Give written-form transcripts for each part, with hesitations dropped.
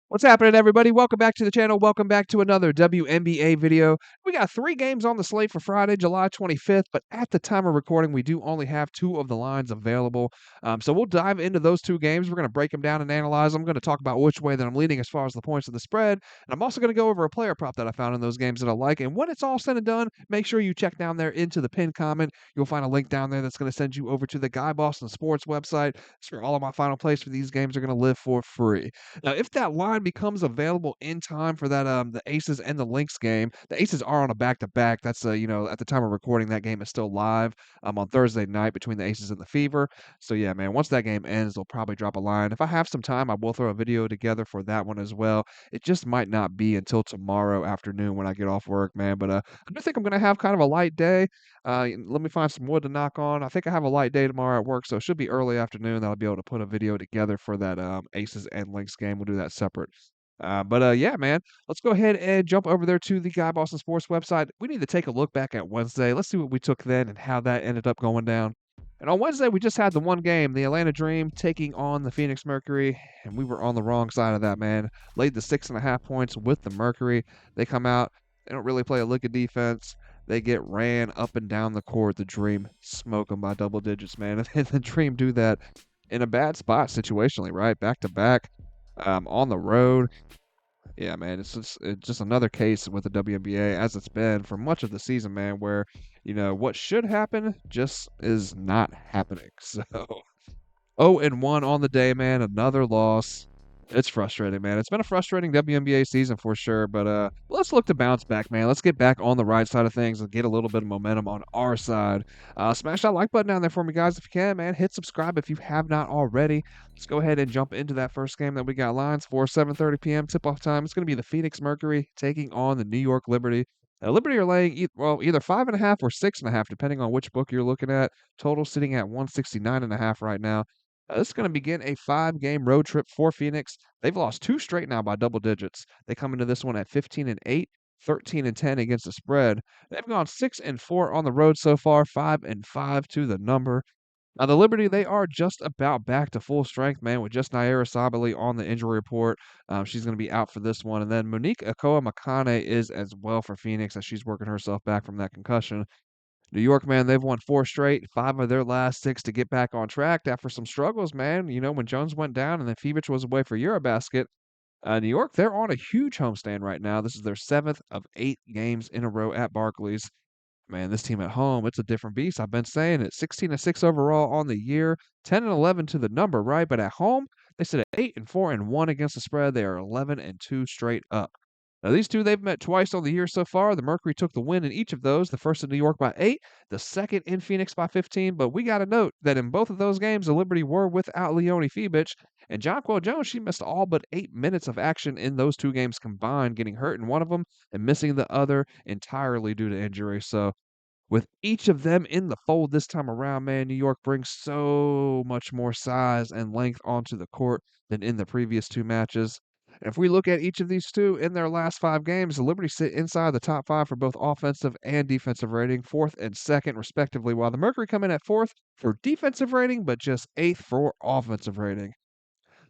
What's happening, everybody? Welcome back to the channel. Welcome back to another WNBA video. We got 3 games on the slate for Friday, July 25th, but at the time of recording, we do only have 2 of the lines available. So we'll dive into those 2 games. We're going to break them down and analyze them. I'm going to talk about which way that I'm leaning as far as the points of the spread. And I'm also going to go over a player prop that I found in those games that I like. And when it's all said and done, make sure you check down there into the pinned comment. You'll find a link down there that's going to send you over to the Guy Boston Sports website. That's where all of my final plays for these games are going to live for free. Now, if that line becomes available in time for that, the Aces and the Lynx game, the Aces are on a back-to-back. That's, at the time of recording, that game is still live, on Thursday night between the Aces and the Fever. So, yeah, man, once that game ends, they'll probably drop a line. If I have some time, I will throw a video together for that one as well. It just might not be until tomorrow afternoon when I get off work, man. But, I do think I'm gonna have kind of a light day. Let me find some wood to knock on. I think I have a light day tomorrow at work, so it should be early afternoon that I'll be able to put a video together for that Aces and Lynx game. We'll do that separate. But yeah, man, let's go ahead and jump over there to the Guy Boston Sports website. We need to take a look back at Wednesday. Let's see what we took then and how that ended up going down. And on Wednesday, we just had the one game, the Atlanta Dream taking on the Phoenix Mercury, and we were on the wrong side of that, man. Laid the 6.5 points with the Mercury. They come out, they don't really play a lick of defense. They get ran up and down the court. The Dream smoke them by double digits, man. And the Dream do that in a bad spot situationally, right? Back to back, on the road. Yeah, man, it's just another case with the WNBA as it's been for much of the season, man, where, what should happen just is not happening. So 0-1 on the day, man. Another loss. It's frustrating, man. It's been a frustrating WNBA season for sure, but let's look to bounce back, man. Let's get back on the right side of things and get a little bit of momentum on our side. Smash that like button down there for me, guys, if you can, man. Hit subscribe if you have not already. Let's go ahead and jump into that first game that we got lines for 7:30 p.m. tip-off time. It's going to be the Phoenix Mercury taking on the New York Liberty. Liberty are laying either 5.5 or 6.5, depending on which book you're looking at. Total sitting at 169.5 right now. This is going to begin a 5-game road trip for Phoenix. They've lost 2 straight now by double digits. They come into this one at 15-8, 13-10 against the spread. They've gone 6-4 on the road so far, 5-5 to the number. Now, the Liberty, they are just about back to full strength, man, with just Naira Sabali on the injury report. She's going to be out for this one. And then Monique Akoa-Makane is as well for Phoenix as she's working herself back from that concussion. New York, man, they've won 4 straight, 5 of their last 6 to get back on track after some struggles, man. When Jones went down and then Phoenix was away for Eurobasket, New York, they're on a huge homestand right now. This is their 7th of 8 games in a row at Barclays. Man, this team at home, it's a different beast. I've been saying it. 16-6 overall on the year, 10-11 to the number, right? But at home, they sit at 8-4-1 against the spread. They are 11-2 straight up. Now, these two, they've met twice on the year so far. The Mercury took the win in each of those, the first in New York by 8, the second in Phoenix by 15. But we got to note that in both of those games, the Liberty were without Leonie Fibich. And Jonquel Jones, she missed all but 8 minutes of action in those 2 games combined, getting hurt in one of them and missing the other entirely due to injury. So with each of them in the fold this time around, man, New York brings so much more size and length onto the court than in the previous 2 matches. And if we look at each of these 2 in their last 5 games, the Liberty sit inside the top 5 for both offensive and defensive rating, 4th and 2nd respectively, while the Mercury come in at 4th for defensive rating, but just 8th for offensive rating.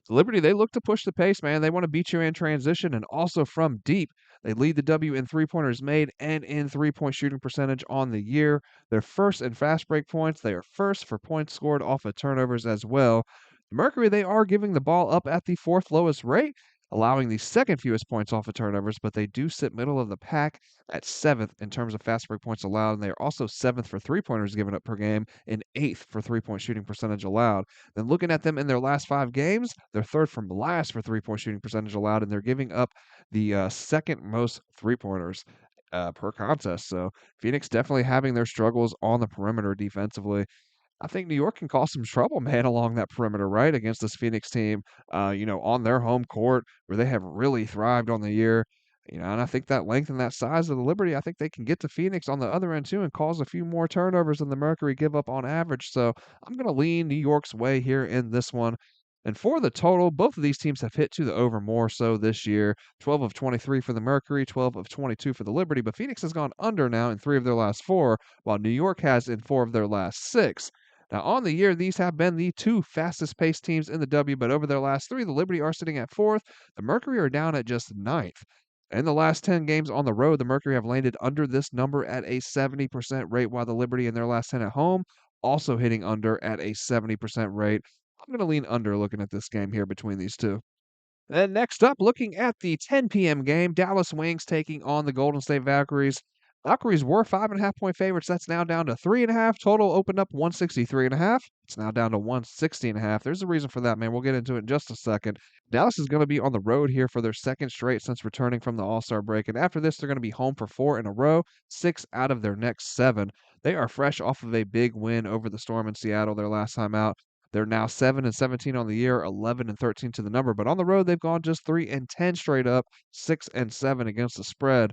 The Liberty, they look to push the pace, man. They want to beat you in transition and also from deep. They lead the W in three-pointers made and in three-point shooting percentage on the year. They're first in fast break points. They are first for points scored off of turnovers as well. The Mercury, they are giving the ball up at the 4th lowest rate, allowing the 2nd fewest points off of turnovers, but they do sit middle of the pack at 7th in terms of fast break points allowed, and they are also 7th for three-pointers given up per game and 8th for three-point shooting percentage allowed. Then looking at them in their last 5 games, they're 3rd from last for three-point shooting percentage allowed, and they're giving up the 2nd most three-pointers per contest. So Phoenix definitely having their struggles on the perimeter defensively. I think New York can cause some trouble, man, along that perimeter, right, against this Phoenix team, on their home court where they have really thrived on the year. And I think that length and that size of the Liberty, I think they can get to Phoenix on the other end too and cause a few more turnovers than the Mercury give up on average. So I'm going to lean New York's way here in this one. And for the total, both of these teams have hit to the over more so this year. 12 of 23 for the Mercury, 12 of 22 for the Liberty. But Phoenix has gone under now in 3 of their last 4, while New York has in 4 of their last 6. Now, on the year, these have been the two fastest paced teams in the W, but over their last three, the Liberty are sitting at fourth. The Mercury are down at just ninth. In the last 10 games on the road, the Mercury have landed under this number at a 70% rate, while the Liberty in their last 10 at home also hitting under at a 70% rate. I'm going to lean under looking at this game here between these two. And next up, looking at the 10 p.m. game, Dallas Wings taking on the Golden State Valkyries. Valkyries were 5.5 point favorites. That's now down to 3.5. Total opened up 163.5. It's now down to 160.5. There's a reason for that, man. We'll get into it in just a second. Dallas is going to be on the road here for their second straight since returning from the All-Star break. And after this, they're going to be home for 4 in a row, 6 out of their next 7. They are fresh off of a big win over the Storm in Seattle their last time out. They're now 7-17 on the year, 11-13 to the number. But on the road, they've gone just 3-10 straight up, 6-7 against the spread.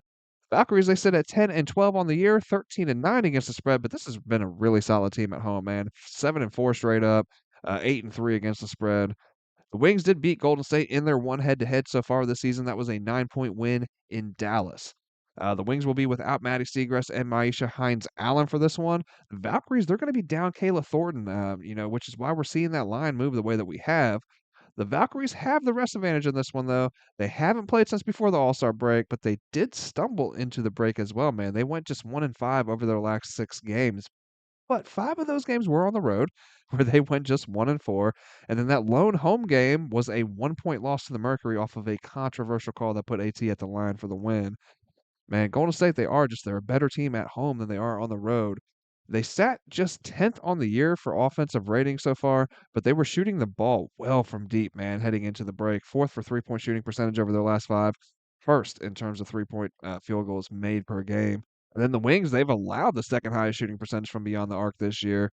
Valkyries, they sit at 10-12 on the year, 13-9 against the spread. But this has been a really solid team at home, man. 7-4 straight up, 8-3 against the spread. The Wings did beat Golden State in their one head-to-head so far this season. That was a 9-point win in Dallas. The Wings will be without Maddie Seagrass and Maisha Hines-Allen for this one. The Valkyries, they're going to be down Kayla Thornton, which is why we're seeing that line move the way that we have. The Valkyries have the rest advantage in this one, though. They haven't played since before the All-Star break, but they did stumble into the break as well, man. They went just 1-5 over their last 6 games. But 5 of those games were on the road, where they went just 1-4, and then that lone home game was a 1-point loss to the Mercury off of a controversial call that put AT at the line for the win. Man, Golden State, they're a better team at home than they are on the road. They sat just 10th on the year for offensive rating so far, but they were shooting the ball well from deep, man, heading into the break. 4th for three-point shooting percentage over their last 5. First in terms of three-point field goals made per game. And then the Wings, they've allowed the second highest shooting percentage from beyond the arc this year.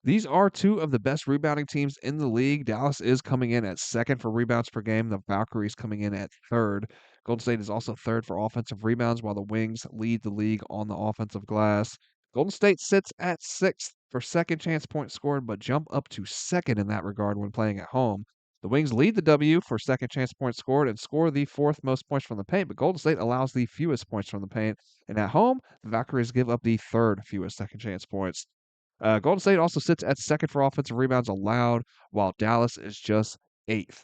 These are two of the best rebounding teams in the league. Dallas is coming in at second for rebounds per game. The Valkyries coming in at third. Golden State is also third for offensive rebounds, while the Wings lead the league on the offensive glass. Golden State sits at sixth for second chance points scored, but jump up to second in that regard when playing at home. The Wings lead the W for second chance points scored and score the fourth most points from the paint, but Golden State allows the fewest points from the paint. And at home, the Valkyries give up the third fewest second chance points. Golden State also sits at second for offensive rebounds allowed, while Dallas is just eighth.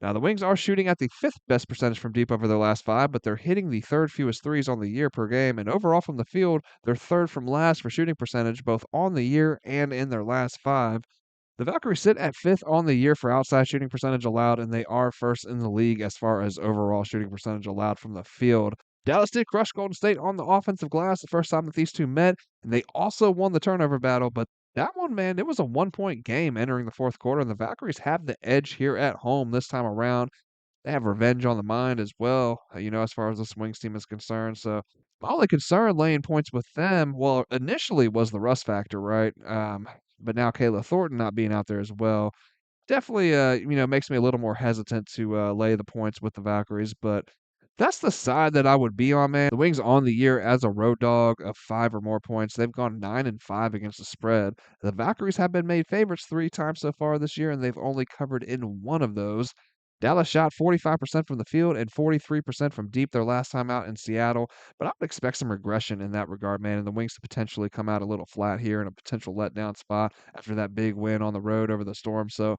Now, the Wings are shooting at the fifth best percentage from deep over their last 5, but they're hitting the third fewest threes on the year per game. And overall from the field, they're third from last for shooting percentage, both on the year and in their last 5. The Valkyries sit at fifth on the year for outside shooting percentage allowed, and they are first in the league as far as overall shooting percentage allowed from the field. Dallas did crush Golden State on the offensive glass the first time that these two met, and they also won the turnover battle, but that one, man, it was a 1-point game entering the fourth quarter, and the Valkyries have the edge here at home this time around. They have revenge on the mind as well, as far as the Wings team is concerned. So my only concern laying points with them, well, initially was the rust factor, right? But now Kayla Thornton not being out there as well definitely, makes me a little more hesitant to lay the points with the Valkyries. But that's the side that I would be on, man. The Wings on the year as a road dog of 5 or more points. They've gone 9-5 against the spread. The Valkyries have been made favorites 3 times so far this year, and they've only covered in one of those. Dallas shot 45% from the field and 43% from deep their last time out in Seattle, but I would expect some regression in that regard, man, and the Wings to potentially come out a little flat here in a potential letdown spot after that big win on the road over the Storm. So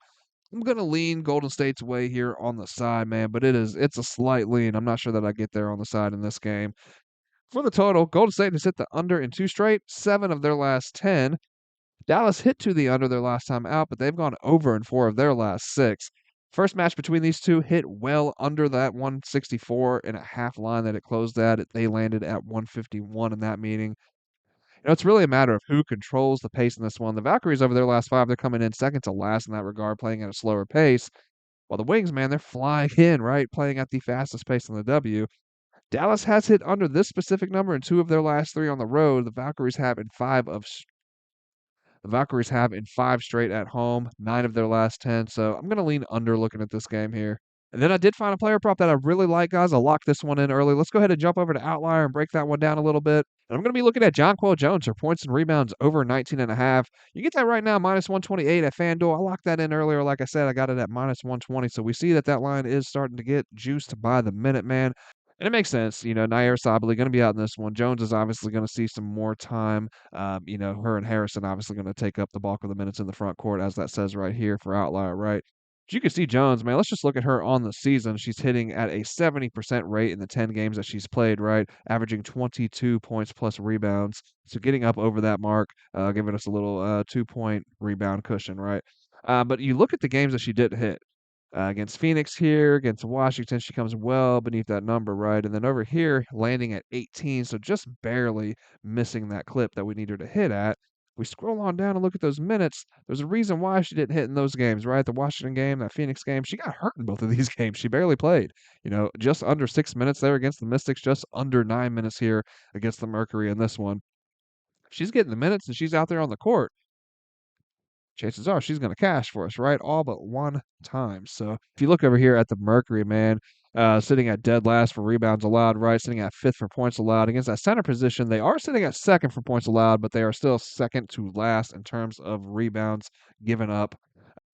I'm gonna lean Golden State's way here on the side, man, but it's a slight lean. I'm not sure that I get there on the side in this game. For the total, Golden State has hit the under in 2 straight, 7 of their last 10. Dallas hit to the under their last time out, but they've gone over in 4 of their last 6. First match between these two hit well under that 164.5 line that it closed at. They landed at 151 in that meeting. It's really a matter of who controls the pace in this one. The Valkyries over their last 5, they're coming in second to last in that regard, playing at a slower pace. While the Wings, man, they're flying in, right, playing at the fastest pace in the W. Dallas has hit under this specific number in 2 of their last 3 on the road. The Valkyries have in 5 straight at home, 9 of their last 10. So I'm gonna lean under looking at this game here. And then I did find a player prop that I really like, guys. I'll lock this one in early. Let's go ahead and jump over to Outlier and break that one down a little bit. And I'm going to be looking at Jonquel Jones for points and rebounds over 19.5. You get that right now, minus 128 at FanDuel. I locked that in earlier. Like I said, I got it at minus 120. So we see that line is starting to get juiced by the minute, man. And it makes sense, Nair Sabally gonna be out in this one. Jones is obviously gonna see some more time. Her and Harrison obviously gonna take up the bulk of the minutes in the front court, as that says right here for Outlier, right? But you can see Jones, man, let's just look at her on the season. She's hitting at a 70% rate in the 10 games that she's played, right? Averaging 22 points plus rebounds. So getting up over that mark, giving us a little 2-point rebound cushion, right? But you look at the games that she didn't hit. Against Phoenix here, against Washington, she comes well beneath that number, right? And then over here, landing at 18, so just barely missing that clip that we need her to hit at. We scroll on down and look at those minutes. There's a reason why she didn't hit in those games, right? The Washington game, that Phoenix game, she got hurt in both of these games. She barely played. Just under 6 minutes there against the Mystics, just under 9 minutes here against the Mercury in this one. She's getting the minutes and she's out there on the court, chances are she's going to cash for us, right? All but one time. So if you look over here at the Mercury, man, sitting at dead last for rebounds allowed, right? Sitting at fifth for points allowed. Against that center position, they are sitting at second for points allowed, but they are still second to last in terms of rebounds given up.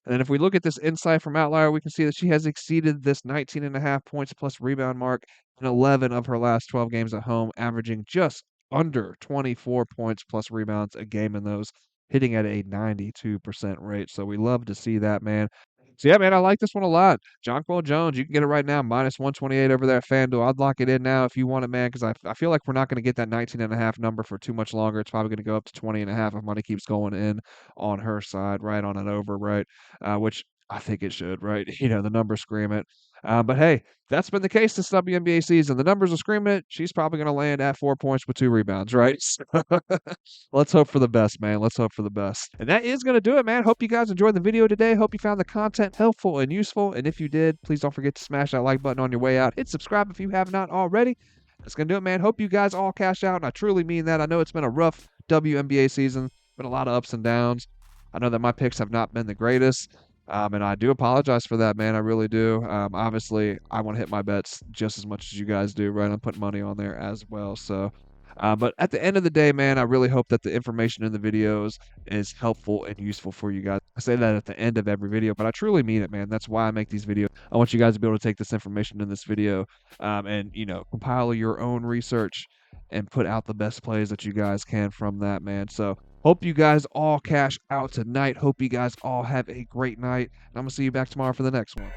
And then if we look at this insight from Outlier, we can see that she has exceeded this 19.5 points plus rebound mark in 11 of her last 12 games at home, averaging just under 24 points plus rebounds a game in those, hitting at a 92% rate. So we love to see that, man. So yeah, man, I like this one a lot. Jonquel Jones, you can get it right now, minus 128 over there at FanDuel. I'd lock it in now if you want it, man, because I feel like we're not going to get that 19.5 number for too much longer. It's probably going to go up to 20.5 if money keeps going in on her side, right on an over, right? Which I think it should, right? The numbers scream it. But hey, that's been the case this WNBA season. The numbers are screaming it. She's probably going to land at 4 points with 2 rebounds, right? Let's hope for the best, man. Let's hope for the best. And that is going to do it, man. Hope you guys enjoyed the video today. Hope you found the content helpful and useful. And if you did, please don't forget to smash that like button on your way out. Hit subscribe if you have not already. That's going to do it, man. Hope you guys all cash out. And I truly mean that. I know it's been a rough WNBA season, been a lot of ups and downs. I know that my picks have not been the greatest. And I do apologize for that, man. I really do. Obviously, I want to hit my bets just as much as you guys do, right? I'm putting money on there as well. So, but at the end of the day, man, I really hope that the information in the videos is helpful and useful for you guys. I say that at the end of every video, but I truly mean it, man. That's why I make these videos. I want you guys to be able to take this information in this video and, compile your own research and put out the best plays that you guys can from that, man. So, hope you guys all cash out tonight. Hope you guys all have a great night. And I'm going to see you back tomorrow for the next one.